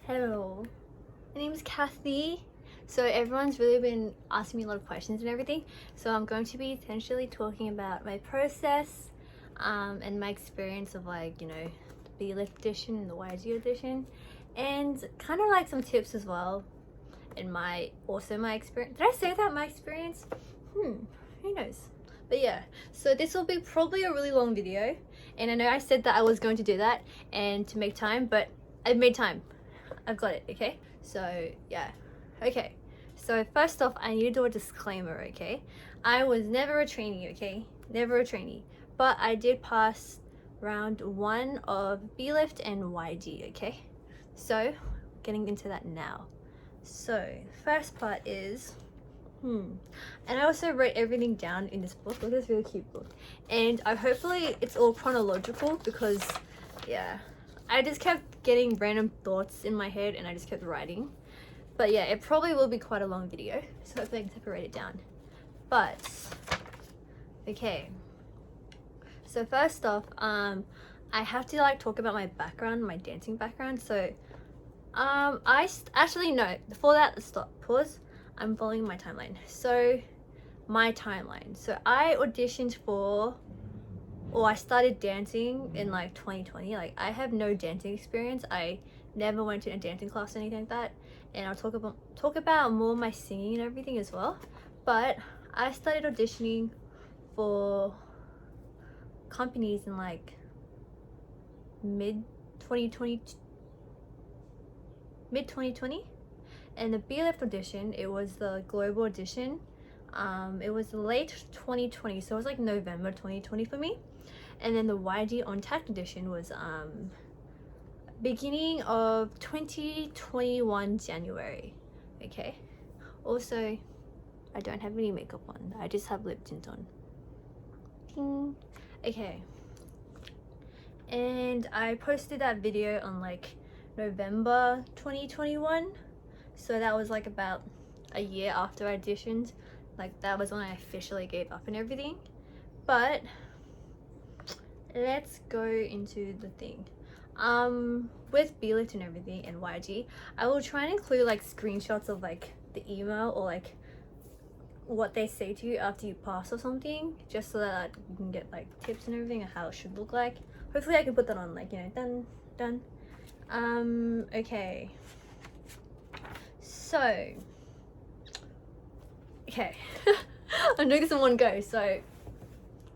Hello, my name is Kathy. So everyone's really been asking me a lot of questions and everything. So I'm going to be essentially talking about my process and my experience of the Belift Audition and the YG Audition, and kind of like some tips as well. And my experience. Did I say that, my experience? Who knows? But yeah, so this will be probably a really long video, and I know I said that I was going to do that and to make time, but I've made time. I've got it, okay? So yeah, okay. So first off, I need to do a disclaimer, okay? I was never a trainee, okay? Never a trainee, but I did pass round 1 of Belift and YG, okay? So getting into that now. So first part is and I also wrote everything down in this book. Look at this really cute book, and hopefully it's all chronological, because yeah, I just kept getting random thoughts in my head and I just kept writing. But yeah, it probably will be quite a long video, so hopefully I can separate it down. But okay, so first off, I have to talk about my background, my dancing background. So actually no, before that, stop, pause. I'm following my timeline. So my timeline. So I auditioned I started dancing in 2020. I have no dancing experience. I never went to a dancing class or anything like that. And I'll talk about more my singing and everything as well. But I started auditioning for companies in mid 2020. And the Belift audition, it was the global audition. It was late 2020, so it was November 2020 for me. And then the YG On-Tact audition was beginning of 2021 January. Okay. Also, I don't have any makeup on. I just have lip tint on. Ding. Okay. And I posted that video on November 2021. So that was about a year after I auditioned. That was when I officially gave up and everything. But let's go into the thing. With Belift and everything and YG, I will try and include screenshots of the email or what they say to you after you pass or something, just so that you can get tips and everything and how it should look like. Hopefully I can put that on done. Okay. So, okay, I'm doing this in one go, so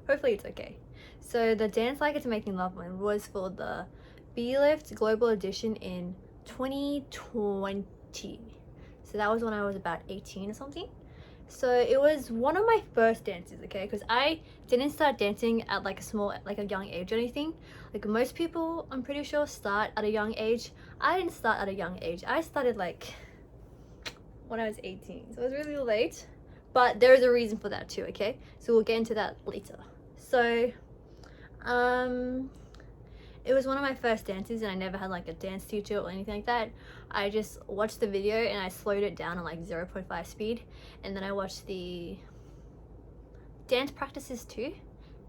hopefully it's okay. So the Dance Like It's Making Love one was for the Belift Global Audition in 2020. So that was when I was about 18 or something. So it was one of my first dances, okay? Because I didn't start dancing at a young age or anything. Most people, I'm pretty sure, start at a young age. I didn't start at a young age. I started when I was 18, so it was really late, but there is a reason for that too, okay? So we'll get into that later. So it was one of my first dances, and I never had a dance teacher or anything like that. I just watched the video and I slowed it down on 0.5 speed, and then I watched the dance practices too,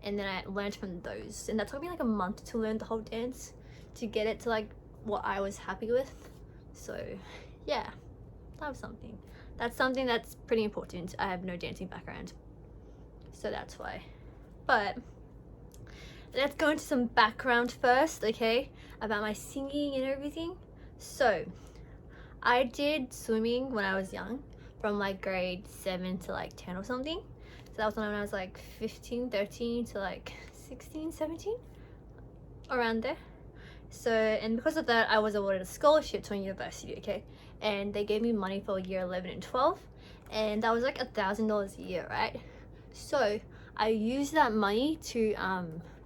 and then I learned from those, and that took me a month to learn the whole dance to get it to what I was happy with. So yeah, that was something. That's something that's pretty important. I have no dancing background, so that's why. But let's go into some background first, okay, about my singing and everything. So I did swimming when I was young, from grade 7 to 10 or something. So that was when I was 15, 13 to 16, 17, around there. So, and because of that, I was awarded a scholarship to a university, okay? And they gave me money for year 11 and 12, and that was $1,000 a year, right? So I used that money to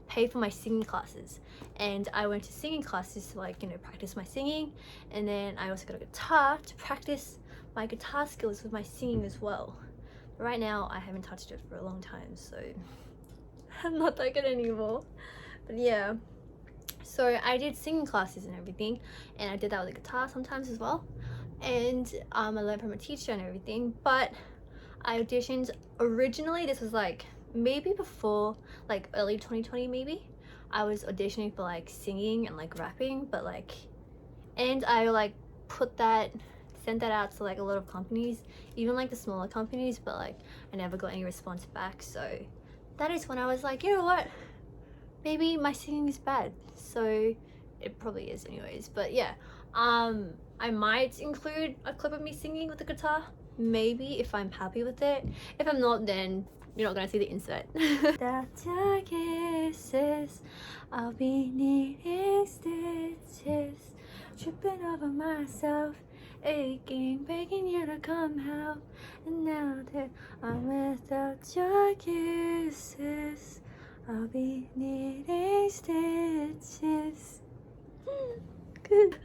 pay for my singing classes, and I went to singing classes to practice my singing, and then I also got a guitar to practice my guitar skills with my singing as well. But right now I haven't touched it for a long time, so I'm not that good anymore. But yeah, so I did singing classes and everything, and I did that with a guitar sometimes as well. And I learned from a teacher and everything. But I auditioned originally, this was maybe before early 2020 maybe. I was auditioning for singing and rapping, but and I sent that out to like a lot of companies, even like the smaller companies, but like I never got any response back. So that is when I was like, you know what, maybe my singing is bad. So it probably is anyways, but yeah, I might include a clip of me singing with the guitar, maybe, if I'm happy with it. If I'm not, then you're not gonna see the insert. Without your kisses, I'll be needing stitches, tripping over myself, aching, begging you to come help. And now that I'm without your kisses, I'll be needing stitches. Good.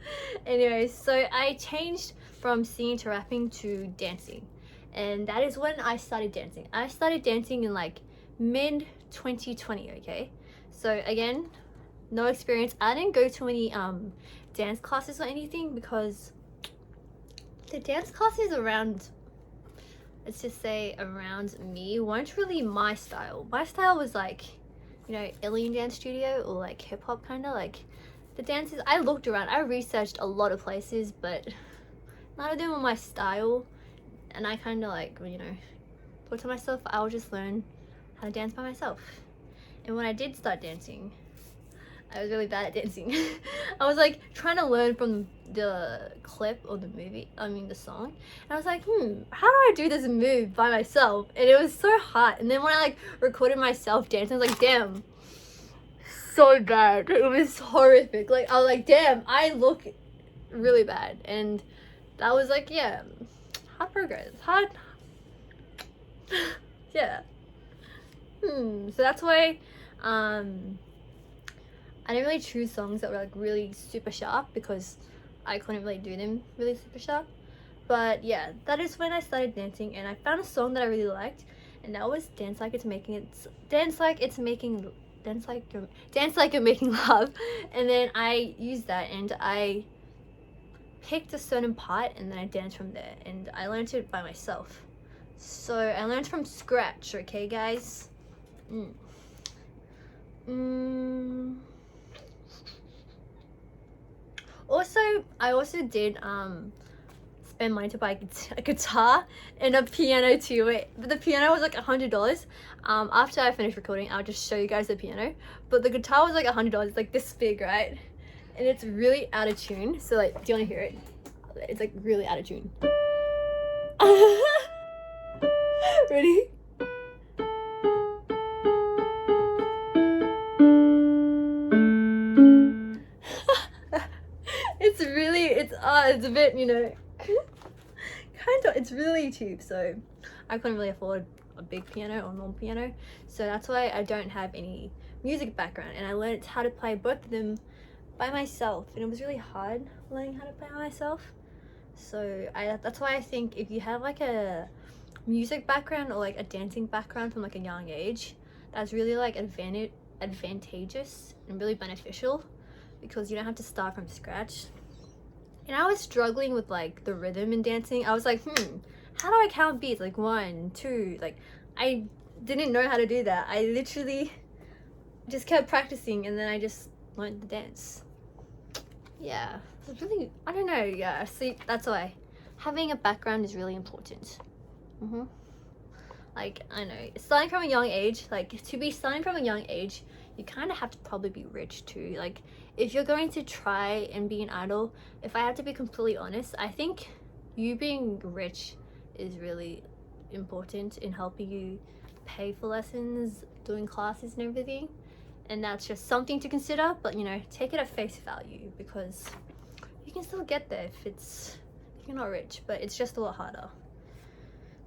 Anyways, so I changed from singing to rapping to dancing, and that is when I started dancing. I started dancing in like mid 2020. Okay, so again, no experience. I didn't go to any dance classes or anything, because the dance classes around, let's just say around me, weren't really my style. My style was like, you know, alien dance studio or like hip-hop, kind of like the dances. I looked around, I researched a lot of places, but none of them were my style. And I kind of like, you know, thought to myself, I'll just learn how to dance by myself. And when I did start dancing, I was really bad at dancing. I was like trying to learn from the clip or the movie, I mean the song, and I was like, how do I do this move by myself? And it was so hard. And then when I like recorded myself dancing, I was like, damn, so bad. It was horrific. Like I was like, damn, I look really bad. And that was like, yeah, hard progress, hard. Yeah. So that's why I didn't really choose songs that were like really super sharp, because I couldn't really do them really super sharp. But yeah, that is when I started dancing, and I found a song that I really liked, and that was Dance Like You're Making Love. And then I used that, and I picked a certain part, and then I danced from there, and I learned it by myself. So I learned from scratch, okay guys? Also, I also did spend money to buy a guitar and a piano too. But the piano was like $100. After I finished recording, I'll just show you guys the piano. But the guitar was like $100. It's like this big, right? And it's really out of tune. So like, do you want to hear it? It's like really out of tune. Ready? It's a bit, you know, kind of, it's really cheap, so I couldn't really afford a big piano or normal piano. So that's why I don't have any music background, and I learned how to play both of them by myself, and it was really hard learning how to play by myself. So that's why I think if you have like a music background or like a dancing background from like a young age, that's really like advantageous and really beneficial, because you don't have to start from scratch. And I was struggling with like the rhythm in dancing. I was like, how do I count beats? Like 1, 2, like I didn't know how to do that. I literally just kept practicing, and then I just learned the dance. Yeah, it's really, I don't know, yeah, see, that's why having a background is really important. Like, I know, starting from a young age, like to be starting from a young age, you kind of have to probably be rich too. Like if you're going to try and be an idol, if I have to be completely honest, I think you being rich is really important in helping you pay for lessons, doing classes and everything. And that's just something to consider, but you know, take it at face value, because you can still get there if you're not rich, but it's just a lot harder.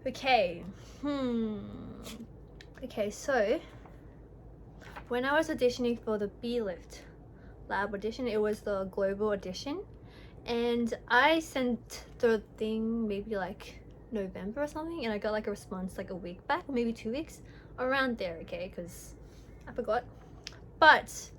Okay, okay, so when I was auditioning for the Belift Lab Audition, it was the global audition, and I sent the thing maybe like November or something, and I got like a response like a week back, or maybe 2 weeks, around there, okay, because I forgot. But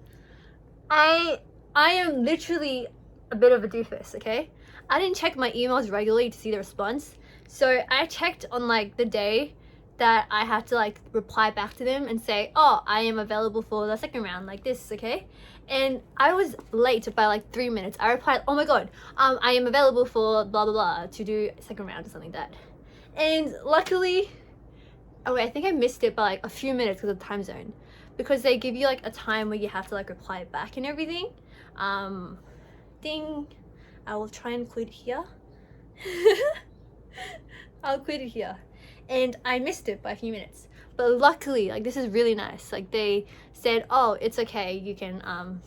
I am literally a bit of a doofus, okay? I didn't check my emails regularly to see the response, so I checked on like the day that I had to like reply back to them and say, oh, I am available for the second round like this, okay? And I was late by like 3 minutes. I replied, oh my god, I am available for blah blah blah to do second round or something like that. And luckily, oh wait, I think I missed it by like a few minutes because of the time zone, because they give you like a time where you have to like reply back and everything. Ding, I will try and include here. I'll include it here. And I missed it by a few minutes, but luckily, like, this is really nice, like they said, oh, it's okay, you can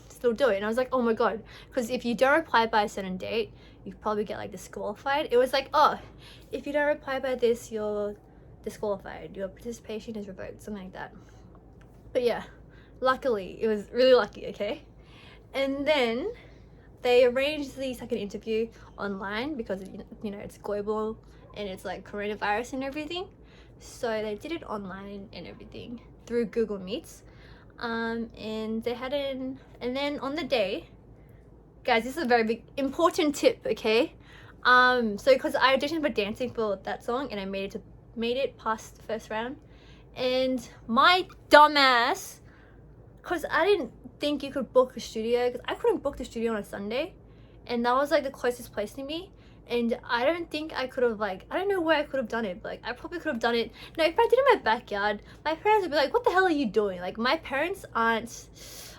still do it. And I was like, oh my god, because if you don't reply by a certain date, you probably get like disqualified. It was like, oh, if you don't reply by this, you're disqualified, your participation is revoked, something like that. But yeah, luckily, it was really lucky, okay? And then they arranged the second interview online because, you know, it's global and it's like coronavirus and everything. So they did it online and everything through Google Meets. And they had and then on the day, guys, this is a very big important tip, okay? So because I auditioned for dancing for that song and I made it past the first round, and my dumbass, because I didn't think you could book a studio, because I couldn't book the studio on a Sunday, and that was like the closest place to me, and I don't think I could have, like, I don't know where I could have done it, but like I probably could have done it. No, if I did it in my backyard, my parents would be like, what the hell are you doing? Like, my parents aren't,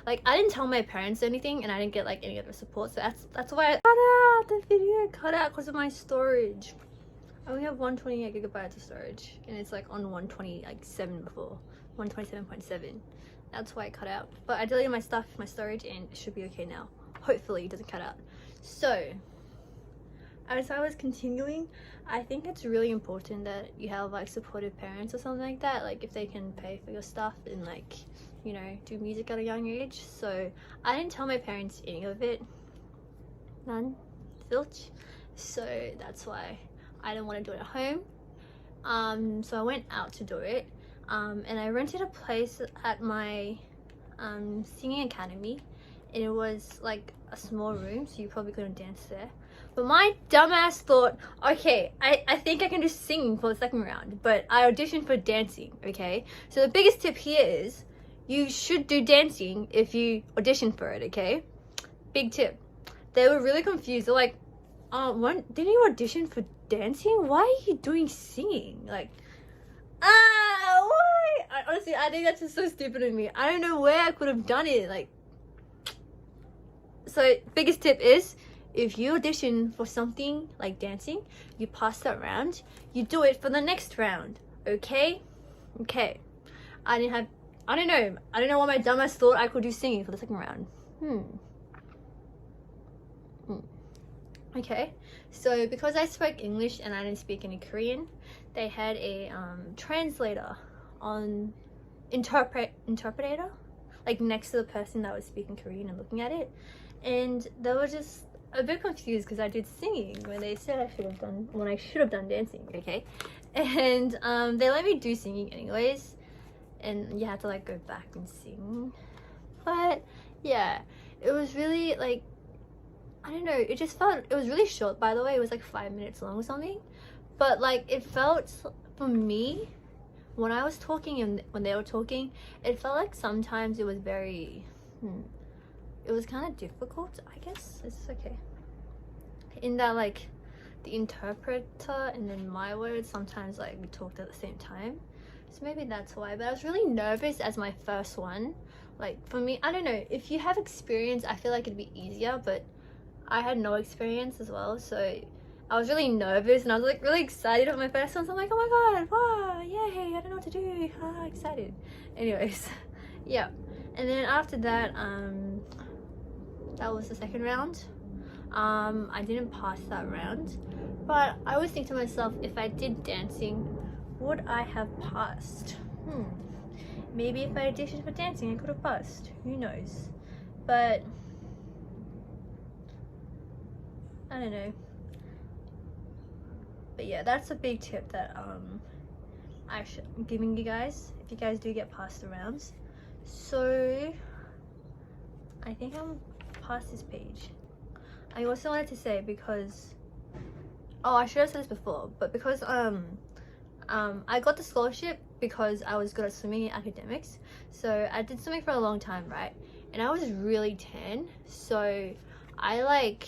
like, I didn't tell my parents anything, and I didn't get like any other support, so that's why I cut out the video, because of my storage. I only have 128 gigabytes of storage, and it's like on 127 before, 127.7. That's why I cut out, but I deleted my stuff, my storage, and it should be okay now. Hopefully it doesn't cut out. So as I was continuing, I think it's really important that you have like supportive parents or something like that, like if they can pay for your stuff and, like, you know, do music at a young age. So I didn't tell my parents any of it, none, zilch. So that's why I didn't want to do it at home. So I went out to do it. And I rented a place at my singing academy, and it was like a small room, so you probably couldn't dance there. But my dumbass thought, okay, I think I can do singing for the second round, but I auditioned for dancing, okay? So the biggest tip here is you should do dancing if you audition for it, okay? Big tip. They were really confused. They're like, didn't you audition for dancing? Why are you doing singing? Like, why? Honestly, I think that's just so stupid of me. I don't know where I could have done it. Like, so biggest tip is, if you audition for something like dancing, you pass that round, you do it for the next round, okay? Okay. I don't know why my dumbass thought I could do singing for the second round. Okay, so because I spoke English and I didn't speak any Korean, they had a translator on interpreter, like next to the person that was speaking Korean and looking at it, and they were just a bit confused because I did singing when they said I should have done dancing, okay? And they let me do singing anyways, and you had to like go back and sing. But yeah, it was really like, I don't know, it was really short, by the way. It was like 5 minutes long or something, but like it felt, for me, when I was talking and when they were talking, it felt like sometimes it was very it was kind of difficult, I guess. It's okay in that, like, the interpreter and then my words, sometimes like we talked at the same time, so maybe that's why. But I was really nervous as my first one. Like, for me, I don't know, if you have experience, I feel like it'd be easier, but I had no experience as well, so I was really nervous, and I was like really excited for my first one. So I'm like, oh my god, wow, yay, I don't know what to do, excited. Anyways, yeah. And then after that, that was the second round. I didn't pass that round, but I always think to myself, if I did dancing, would I have passed? Maybe if I auditioned for dancing, I could have passed, who knows. But I don't know. But yeah, that's a big tip that I'm giving you guys, if you guys do get past the rounds. So I think I'm past this page. I also wanted to say, because I should have said this before, but because I got the scholarship because I was good at swimming and academics. So I did swimming for a long time, right? And I was really tan, so I like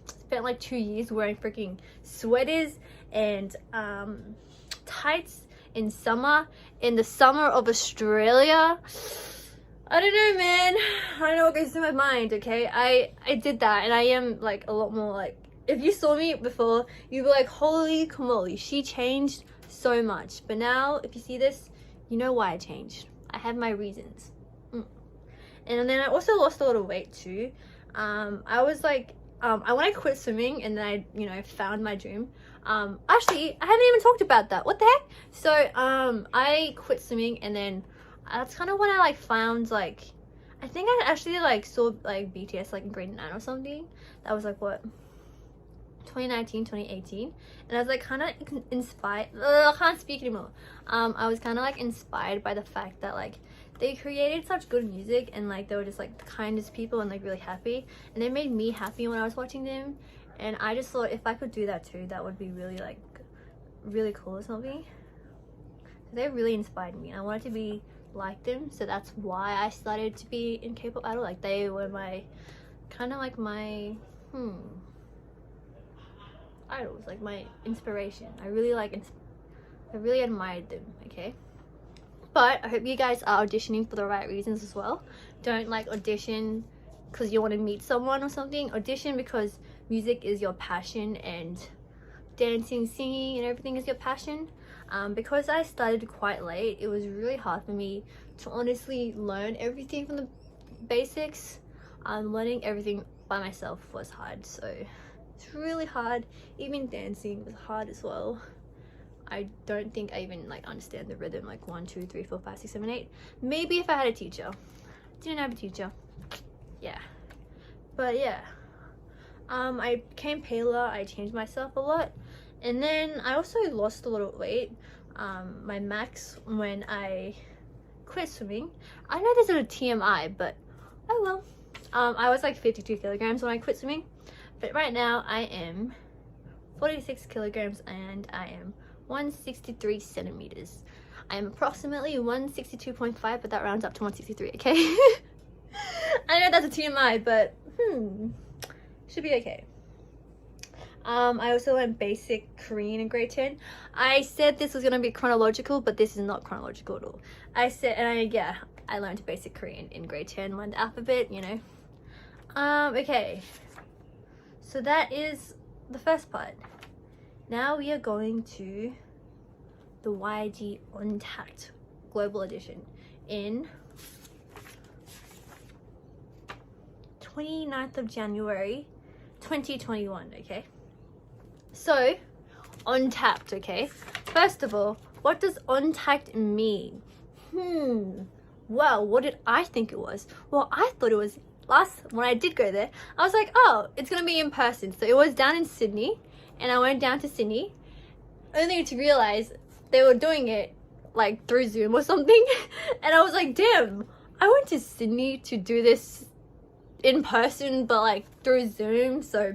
spent like 2 years wearing freaking sweaters and tights in the summer of Australia. I don't know, man. I don't know what goes through my mind. Okay, I did that, and I am like a lot more like, if you saw me before, you'd be like, holy camoli, she changed so much. But now if you see this, you know why I changed. I have my reasons. And then I also lost a lot of weight too. I was like, when I quit swimming and then I, you know, found my dream. Actually, I haven't even talked about that. What the heck? So, I quit swimming, and then that's kind of when I like found like, I think I actually like saw like BTS like in grade 9 or something. That was like what, 2019, 2018, and I was like kind of inspired. I can't speak anymore. I was kind of like inspired by the fact that like they created such good music, and like they were just like the kindest people and like really happy, and they made me happy when I was watching them. And I just thought if I could do that too, that would be really like really cool or something. They really inspired me, and I wanted to be like them, so that's why I started to be in K-pop idol. Like they were my kind of like my idols, like my inspiration. I really admired them. Okay, but I hope you guys are auditioning for the right reasons as well. Don't like audition because you want to meet someone or something. Audition because music is your passion, and dancing, singing and everything is your passion. Because I started quite late, it was really hard for me to honestly learn everything from the basics. Learning everything by myself was hard, so it's really hard. Even dancing was hard as well. I don't think I even like understand the rhythm, like 1 2 3 4 5 6 7 8. Maybe if I had a teacher. Didn't have a teacher. Yeah, but yeah, I became paler. I changed myself a lot, and then I also lost a lot of weight. My max when I quit swimming, I know this is a TMI, but oh well, I was like 52 kilograms when I quit swimming, but right now I am 46 kilograms and I am 163 centimeters. I am approximately 162.5, but that rounds up to 163. Okay. I know that's a TMI, but should be okay. I also learned basic Korean in grade 10. I said this was gonna be chronological, but this is not chronological at all. I learned basic Korean in grade 10, learned the alphabet, you know. Okay, so that is the first part. Now we are going to the YG On-Tact Global Audition in 29th of January 2021. Okay, so On-Tact. Okay, first of all, what does On-Tact mean? Well, what did I think it was? Well, I thought it was when I did go there, I was like, oh, it's gonna be in person. So it was down in Sydney, and I went down to Sydney only to realize they were doing it like through Zoom or something. And I was like, damn, I went to Sydney to do this in person, but like through Zoom. So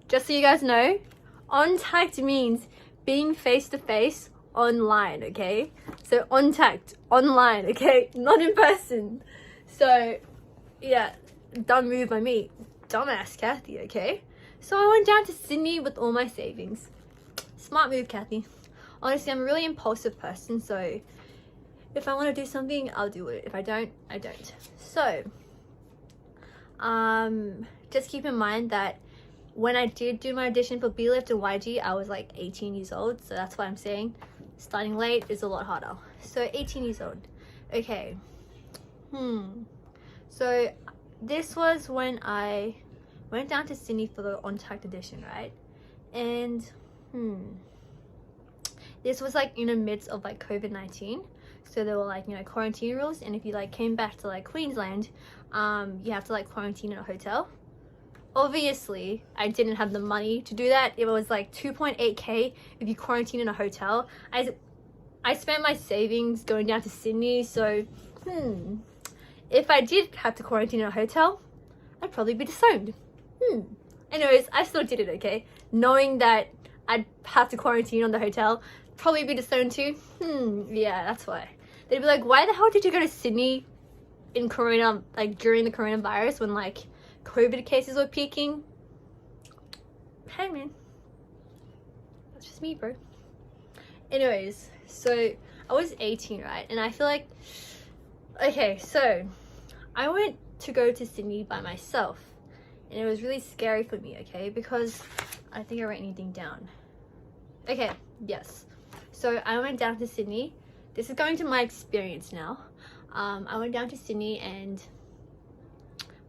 just so you guys know, On-Tact means being face to face online. Okay, so On-Tact online, okay, not in person. So yeah, dumb move by me, dumbass Kathy. Okay, so I went down to Sydney with all my savings. Smart move, Kathy. Honestly, I'm a really impulsive person, so if I want to do something, I'll do it. If I don't, I don't. So just keep in mind that when I did do my audition for Belift and YG, I was like 18 years old, so that's why I'm saying starting late is a lot harder. So 18 years old. Okay. So this was when I went down to Sydney for the On-Tact audition, right? And this was like in the midst of like COVID-19, so there were like, you know, quarantine rules, and if you like came back to like Queensland, you have to like quarantine in a hotel. Obviously I didn't have the money to do that. It was like 2.8k if you quarantine in a hotel. I spent my savings going down to Sydney, so if I did have to quarantine in a hotel, I'd probably be disowned. Anyways, I still did it, okay, knowing that I'd have to quarantine on the hotel, probably be disowned too. Yeah, that's why. They'd be like, why the hell did you go to Sydney in corona, like during the coronavirus when like COVID cases were peaking? Hey man, that's just me, bro. Anyways, so I was 18, right? And I feel like, okay, so I went to go to Sydney by myself, and it was really scary for me, okay? Because I think I wrote anything down. Okay, yes. So I went down to Sydney. This is going to my experience now. I went down to Sydney and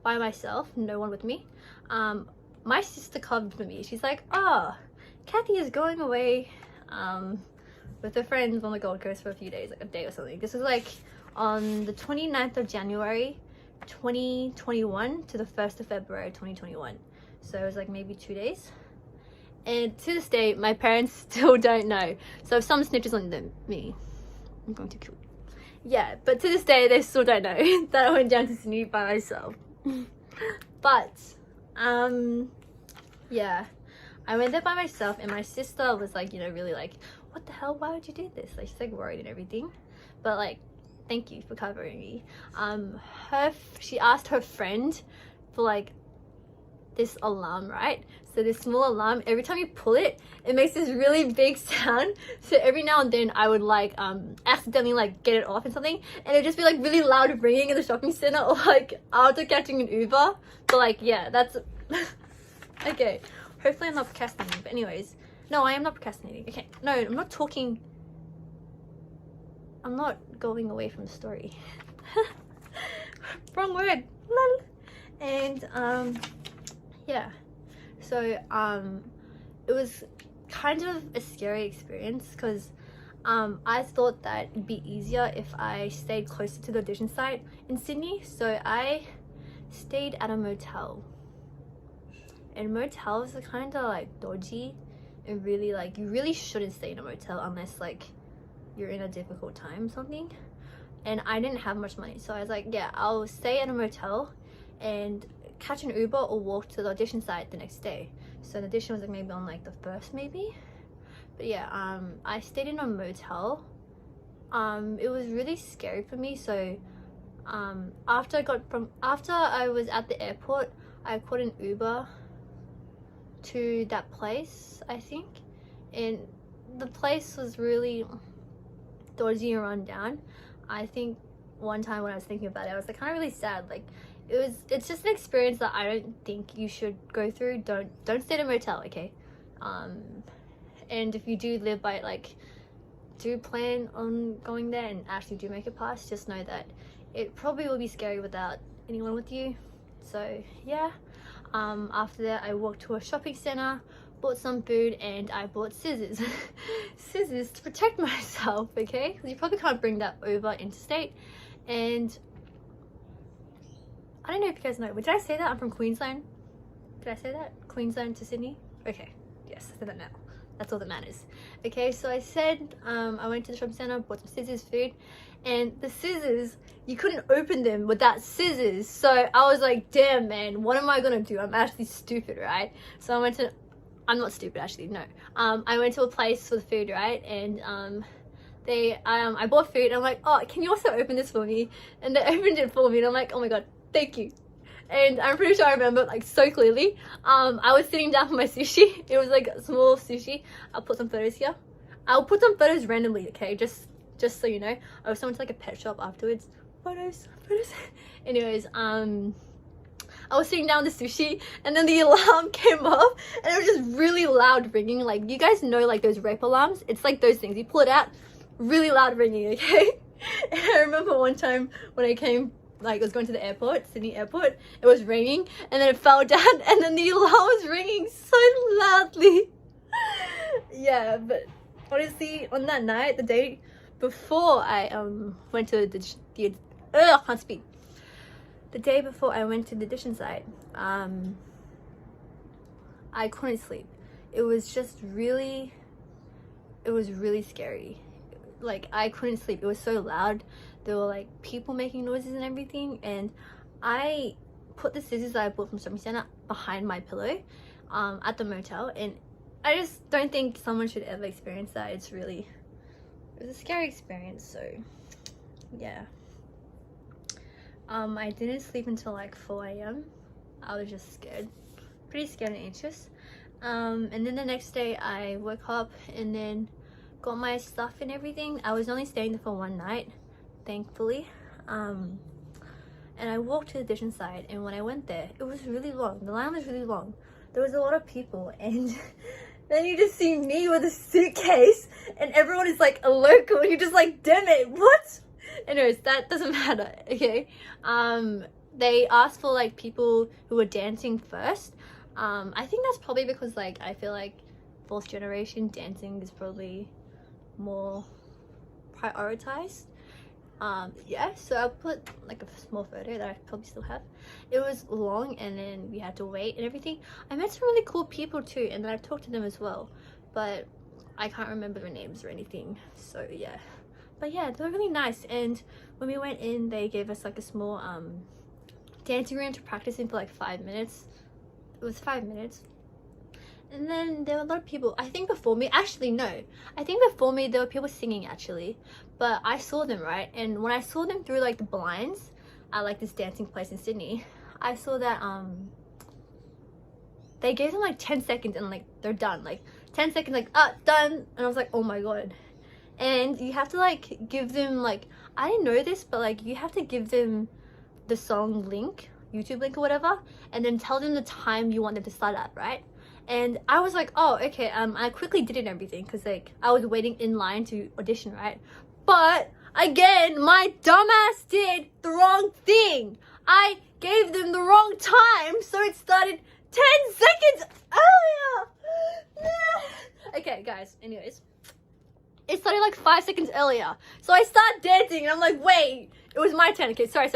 by myself, no one with me. My sister covered for me. She's like, oh, Kathy is going away with her friends on the Gold Coast for a few days, like a day or something. This was like on the 29th of January 2021 to the 1st of February 2021. So it was like maybe 2 days. And to this day, my parents still don't know. So if someone snitches on me, I'm going to kill you. Yeah, but to this day, they still don't know that I went down to Sydney by myself. But, yeah, I went there by myself, and my sister was like, you know, really like, what the hell, why would you do this? Like, she's like worried and everything. But like, thank you for covering me. She asked her friend for like this alarm, right? So this small alarm, every time you pull it, it makes this really big sound. So every now and then I would like accidentally like get it off and something, and it'd just be like really loud ringing in the shopping center, or like after catching an Uber. But like, yeah, that's okay. Hopefully I'm not procrastinating, but anyways, no, I am not procrastinating. Okay, no, I'm not talking, I'm not going away from the story. Wrong word. Lol. And yeah, so it was kind of a scary experience because I thought that it'd be easier if I stayed closer to the audition site in Sydney. So I stayed at a motel, and motels are kind of like dodgy, and really like, you really shouldn't stay in a motel unless like you're in a difficult time or something. And I didn't have much money, so I was like, yeah, I'll stay at a motel and catch an Uber or walk to the audition site the next day. So the audition was like maybe on like the 1st maybe. But yeah, I stayed in a motel. It was really scary for me. So after I was at the airport, I caught an Uber to that place, I think, and the place was really dodgy and run down. I think one time when I was thinking about it, I was like kind of really sad. Like, it's just an experience that I don't think you should go through. Don't stay at a motel, okay? And if you do live by it, like, do plan on going there and actually do make it past. Just know that it probably will be scary without anyone with you. So yeah, after that I walked to a shopping center, bought some food, and I bought scissors. Scissors to protect myself, okay? Because you probably can't bring that over interstate. And I don't know if you guys know, but did I say that I'm from Queensland? Did I say that? Queensland to Sydney? Okay, yes, I said that now. That's all that matters. Okay, so I said I went to the shopping center, bought some scissors, food, and the scissors, you couldn't open them without scissors. So I was like, damn man, what am I gonna do? I'm actually stupid, right? So I'm not stupid actually, no. I went to a place for the food, right? And I bought food, and I'm like, oh, can you also open this for me? And they opened it for me, and I'm like, oh my god, thank you. And I'm pretty sure I remember like so clearly. I was sitting down for my sushi. It was like small sushi. I'll put some photos here. I'll put some photos randomly, okay? Just so you know. I was went to like a pet shop afterwards. Photos. Anyways, I was sitting down with the sushi, and then the alarm came off, and it was just really loud ringing. Like, you guys know like those rape alarms? It's like those things. You pull it out, really loud ringing, okay? And I remember one time when I came, like, I was going to the airport, Sydney airport, it was ringing, and then it fell down, and then the alarm was ringing so loudly. Yeah, but honestly, on that night, the day before I went to I can't speak. The day before I went to the audition site, I couldn't sleep. It was really scary. Like, I couldn't sleep. It was so loud. There were like people making noises and everything, and I put the scissors that I bought from shopping center behind my pillow at the motel, and I just don't think someone should ever experience that. It was a scary experience. So yeah, I didn't sleep until like 4 a.m. I was just scared, pretty scared and anxious. And then the next day I woke up and then got my stuff and everything. I was only staying there for one night, thankfully. And I walked to the audition site, and when I went there, it was really long. The line was really long. There was a lot of people, and then you just see me with a suitcase, and everyone is like a local, and you're just like, damn it, what? Anyways, that doesn't matter, okay? They asked for like people who were dancing first. I think that's probably because like I feel like fourth generation dancing is probably more prioritized. Yeah, so I'll put like a small photo that I probably still have. It was long, and then we had to wait and everything. I met some really cool people too, and then I've talked to them as well, but I can't remember their names or anything. So yeah, but yeah, they were really nice. And when we went in, they gave us like a small dancing room to practice in for like 5 minutes. It was 5 minutes. And then there were a lot of people, I think before me, actually no, I think before me there were people singing actually, but I saw them, right? And when I saw them through like the blinds at like this dancing place in Sydney, I saw that they gave them like 10 seconds and like they're done, like 10 seconds, like done. And I was like, oh my god. And you have to like give them like, I didn't know this, but like you have to give them the song link, YouTube link or whatever, and then tell them the time you want them to start at, right? And I was like, oh okay, I quickly did it and everything because like I was waiting in line to audition, right? But again, my dumbass did the wrong thing. I gave them the wrong time, so it started 10 seconds earlier. Okay guys, anyways, it started like 5 seconds earlier, so I start dancing and I'm like, wait, it was my turn. Okay, sorry,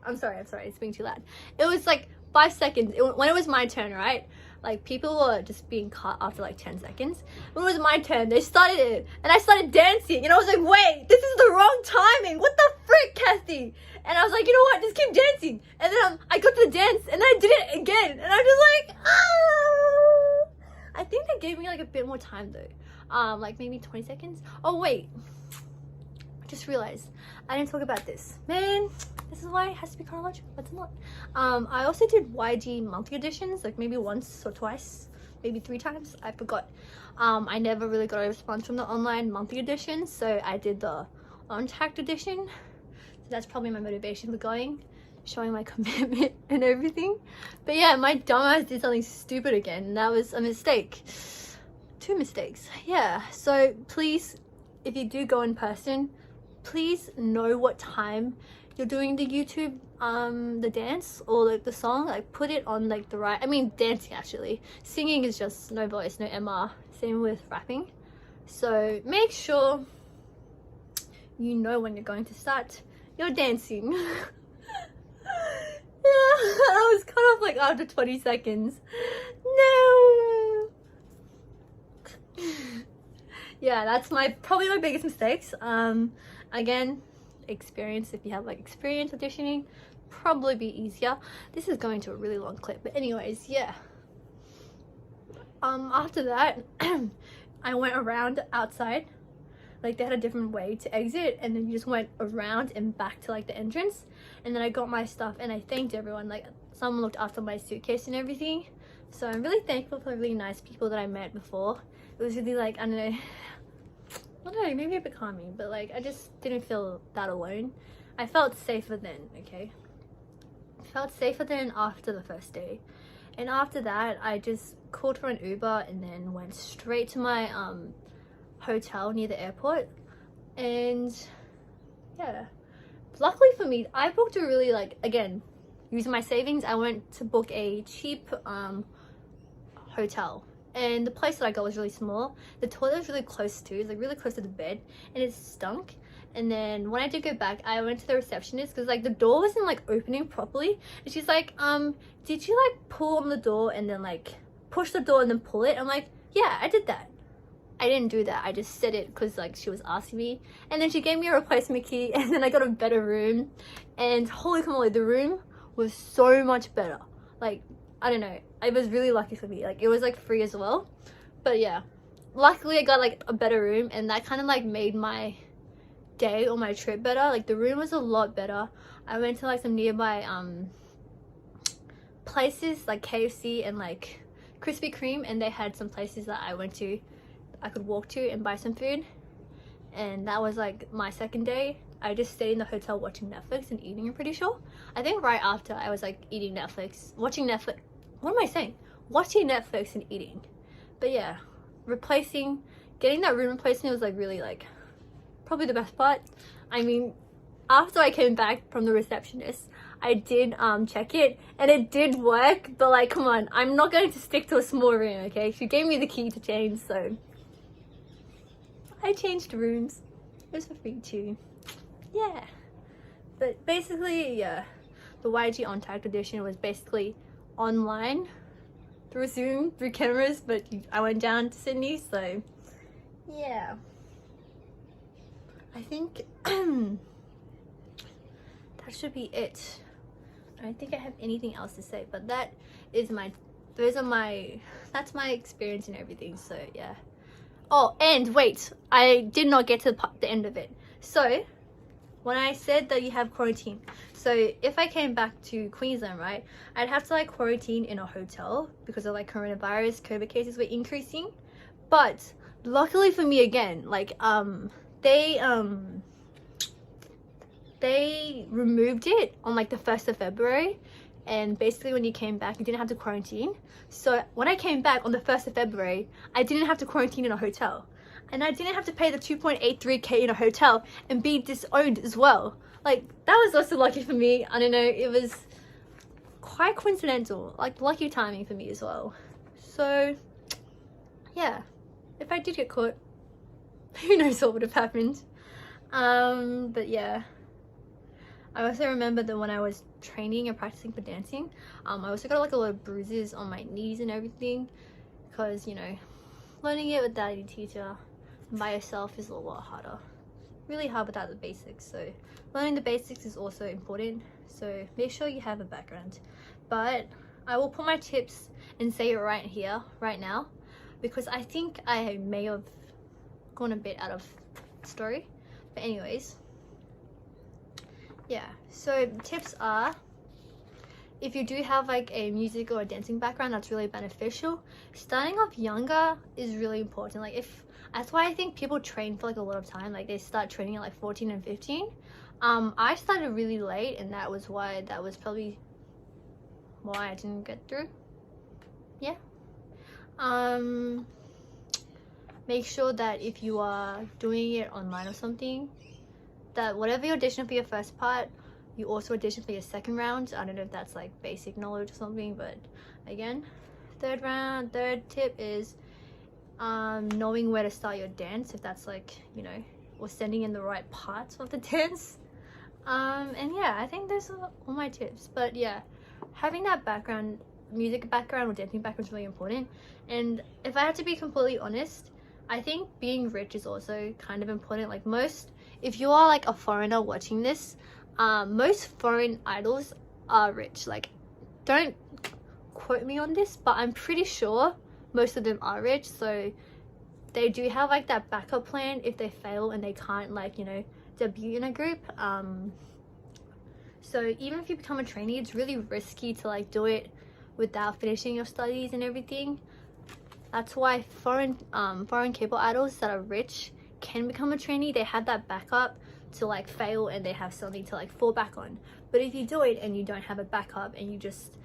I'm sorry, it's being too loud. It was like 5 seconds when it was my turn, right? Like people were just being cut after like 10 seconds. When it was my turn, they started it and I started dancing, and I was like, wait, this is the wrong timing, what the frick, Kathy? And I was like, you know what, just keep dancing. And then I got to the dance and I did it again, and I'm just like, ah. I think they gave me like a bit more time though, like maybe 20 seconds. Oh wait, I just realized I didn't talk about this, man. This is why it has to be chronological, but it's not. I also did YG monthly auditions, like maybe once or twice, maybe 3 times, I forgot. I never really got a response from the online monthly auditions, so I did the On-Tact Audition. So that's probably my motivation for going, showing my commitment and everything. But yeah, my dumbass did something stupid again, and that was a mistake. 2 mistakes, yeah. So please, if you do go in person, please know what time you're doing the YouTube the dance or like the song. Like put it on like the right, I mean dancing actually, singing is just no voice, no MR, same with rapping. So make sure you know when you're going to start your dancing. Yeah, I was cut off like after 20 seconds. No. Yeah, that's probably my biggest mistakes. Again, experience, if you have like experience auditioning, probably be easier. This is going to a really long clip, but anyways, yeah. After that I went around outside, like they had a different way to exit, and then you just went around and back to like the entrance, and then I got my stuff and I thanked everyone. Like someone looked after my suitcase and everything, so I'm really thankful for the really nice people that I met before. It was really like, I don't know, maybe a bit calming, but like I just didn't feel that alone. I felt safer then, okay? I felt safer than after the first day. And after that, I just called for an Uber and then went straight to my hotel near the airport. And yeah, luckily for me, I booked a really like, again, using my savings, I went to book a cheap hotel. And the place that I got was really small. The toilet was really close too, like really close to the bed, and it stunk. And then when I did go back, I went to the receptionist because like the door wasn't like opening properly, and she's like, did you like pull on the door and then like push the door and then pull it? I'm like, yeah, I did that. I didn't do that, I just said it because like she was asking me. And then she gave me a replacement key, and then I got a better room, and holy moly, the room was so much better. Like, I don't know, it was really lucky for me. Like it was like free as well, But yeah, luckily I got like a better room, and that kind of like made my day or my trip better. Like the room was a lot better. I went to like some nearby places like KFC and like Krispy Kreme, and they had some places that I could walk to and buy some food. And that was like my second day. I just stayed in the hotel watching Netflix and eating, I'm pretty sure. I think right after I was like watching Netflix. What am I saying? Watching Netflix and eating. But yeah, getting that room replacement was like really like probably the best part. I mean, after I came back from the receptionist, I did check it and it did work, but like, come on, I'm not going to stick to a small room, okay? She gave me the key to change, so I changed rooms. It was for free too. Yeah. But basically, yeah, the YG On-Tact Audition was basically online through Zoom, through cameras, but I went down to Sydney, so yeah. I think that should be it. I don't think I have anything else to say, but that's my experience and everything, so yeah. Oh, and wait, I did not get to the end of it. So when I said that you have quarantine, so if I came back to Queensland, right, I'd have to like quarantine in a hotel because of like coronavirus, COVID cases were increasing. But luckily for me, again, like they removed it on like the 1st of February, and basically when you came back you didn't have to quarantine. So when I came back on the 1st of February, I didn't have to quarantine in a hotel, and I didn't have to pay the 2.83k in a hotel and be disowned as well. Like that was also lucky for me. I don't know, it was quite coincidental, like lucky timing for me as well. So yeah, if I did get caught, who knows what would have happened. But yeah, I also remember that when I was training and practicing for dancing, I also got like a lot of bruises on my knees and everything, because you know, learning it without a teacher by yourself is a lot harder, really hard without the basics. So learning the basics is also important, so make sure you have a background. But I will put my tips and say it right here right now, because I think I may have gone a bit out of story. But anyways, yeah, so tips are, if you do have like a music or a dancing background, that's really beneficial. Starting off younger is really important. Like that's why I think people train for like a lot of time. Like they start training at like 14 and 15. I started really late, and that was probably why I didn't get through. Yeah. Make sure that if you are doing it online or something, that whatever you audition for your first part, you also audition for your second round. I don't know if that's like basic knowledge or something, but again, third tip is knowing where to start your dance, if that's like, you know, or sending in the right parts of the dance. And yeah, I think those are all my tips. But yeah, having that background, music background or dancing background is really important. And if I have to be completely honest, I think being rich is also kind of important. Like if you are like a foreigner watching this, most foreign idols are rich. Like, don't quote me on this, but I'm pretty sure most of them are rich, so they do have like that backup plan if they fail and they can't, like, you know, debut in a group. So even if you become a trainee, it's really risky to like do it without finishing your studies and everything. That's why foreign K-pop idols that are rich can become a trainee. They have that backup to like fail, and they have something to like fall back on. But if you do it and you don't have a backup, and you just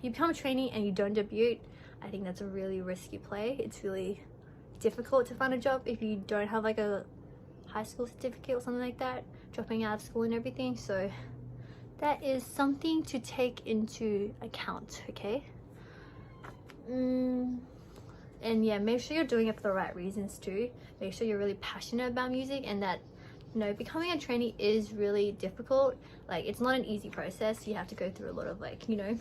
you become a trainee and you don't debut, I think that's a really risky play. It's really difficult to find a job if you don't have like a high school certificate or something like that, dropping out of school and everything. So that is something to take into account, okay? And yeah, make sure you're doing it for the right reasons too. Make sure you're really passionate about music, and that, you know, becoming a trainee is really difficult. Like, it's not an easy process. You have to go through a lot of, like, you know,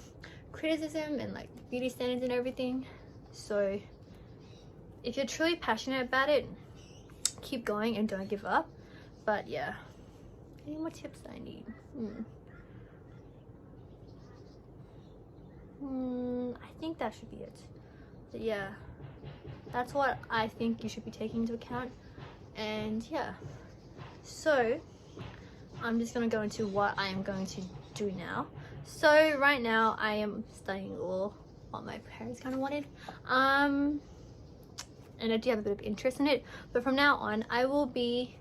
criticism and like beauty standards and everything. So if you're truly passionate about it, keep going and don't give up. But yeah, any more tips I need? I think that should be it. But yeah, That's what I think you should be taking into account. And yeah, so I'm just gonna go into what I am going to do now. So right now I am studying law, what my parents kind of wanted, and I do have a bit of interest in it. But from now on, I will be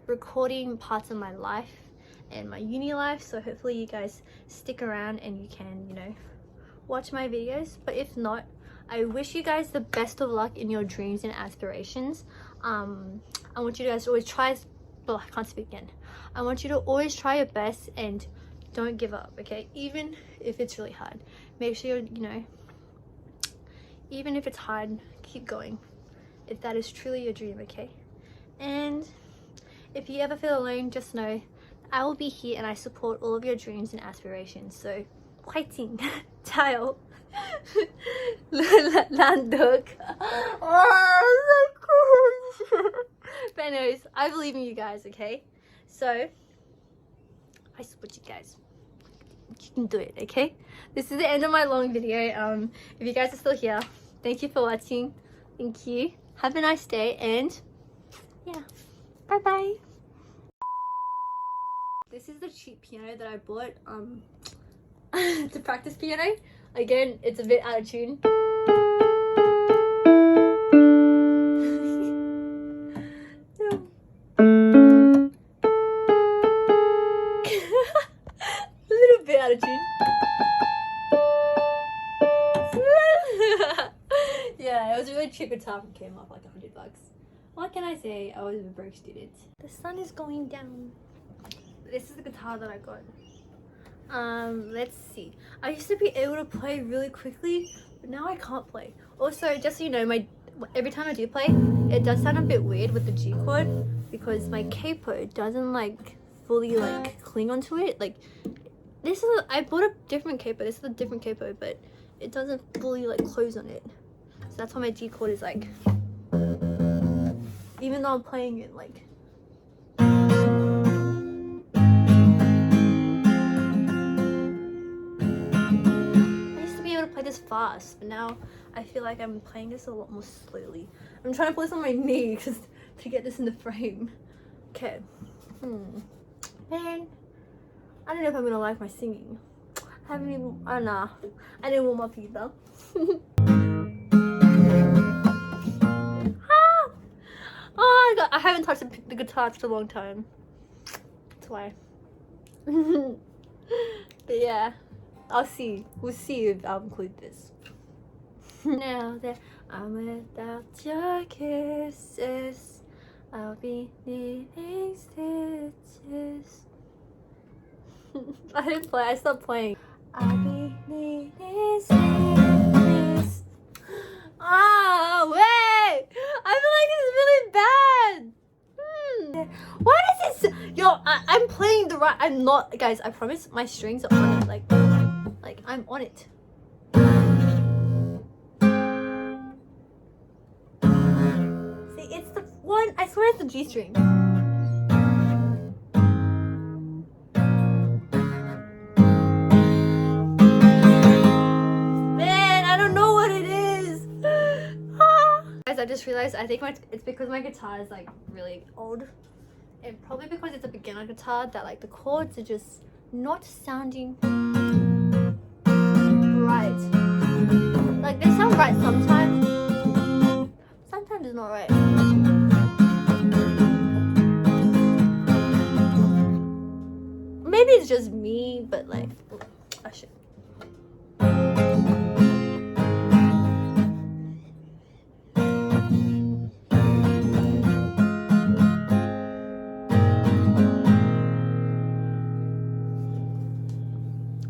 recording parts of my life and my uni life, so hopefully you guys stick around and you can, you know, watch my videos. But if not, I wish you guys the best of luck in your dreams and aspirations. I want you guys to always try, I can't speak again. I want you to always try your best and don't give up, okay? Even if it's really hard, make sure you're, you know, even if it's hard, keep going if that is truly your dream, okay? And if you ever feel alone, just know I will be here and I support all of your dreams and aspirations. So, fighting, tayo. Landok. But anyways, I believe in you guys, okay? So, I support you guys. You can do it, okay? This is the end of my long video. If you guys are still here, thank you for watching. Thank you. Have a nice day and yeah, bye bye. This is the cheap piano that I bought to practice piano. Again, it's a bit out of tune. A little bit out of tune. Yeah, it was a really cheap guitar from Kmart, like $100. What can I say? I was a broke student. The sun is going down. This is the guitar that I got. Let's see. I used to be able to play really quickly, but now I can't play. Also, just so you know, every time I do play, it does sound a bit weird with the G chord because my capo doesn't like fully like cling onto it. Like this is I bought a different capo. This is a different capo, but it doesn't fully like close on it. So that's why my G chord is like, even though I'm playing it like. Play this fast, but now I feel like I'm playing this a lot more slowly. I'm trying to play this on my knee just to get this in the frame. Okay. Man, I don't know if I'm gonna like my singing. I haven't even. Oh nah, I didn't warm up either. Oh god, I haven't touched the guitar for a long time. That's why. But yeah. I'll see. We'll see if I'll include this. Now that I'm without your kisses, I'll be needing stitches. I didn't play. I stopped playing. I'll be needing stitches. Oh wait! I feel like this is really bad. Why does this? Yo, I'm playing the right. I'm not, guys. I promise. My strings are on it. Like I'm on it. See, it's the one. I swear it's the G string. Man, I don't know what it is. Guys, I just realized I think it's because my guitar is like really old, and probably because it's a beginner guitar that like the chords are just not sounding right. Like they sound right sometimes. Sometimes it's not right. Maybe it's just me, but like I should.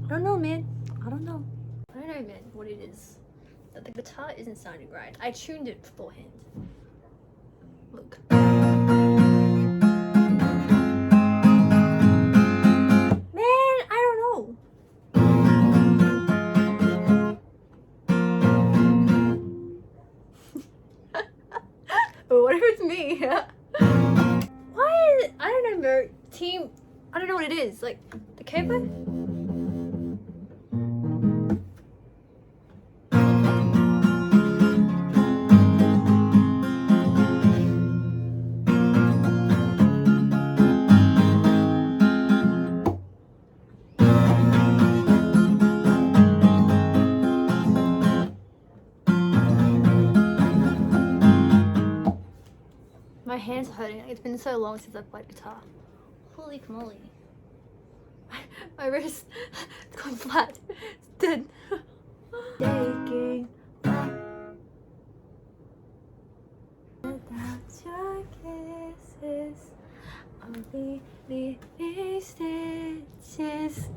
I don't know, man. I don't know, man, what it is. That the guitar isn't sounding right. I tuned it beforehand. Look. Man, I don't know. But what if it's me? Why is it? I don't know, team. I don't know what it is. Like the capo. hands are hurting. It's been so long since I've played guitar. Holy moly. My wrist, it's gone flat. It's dead. Taking without your kisses, I'll be leaving stitches.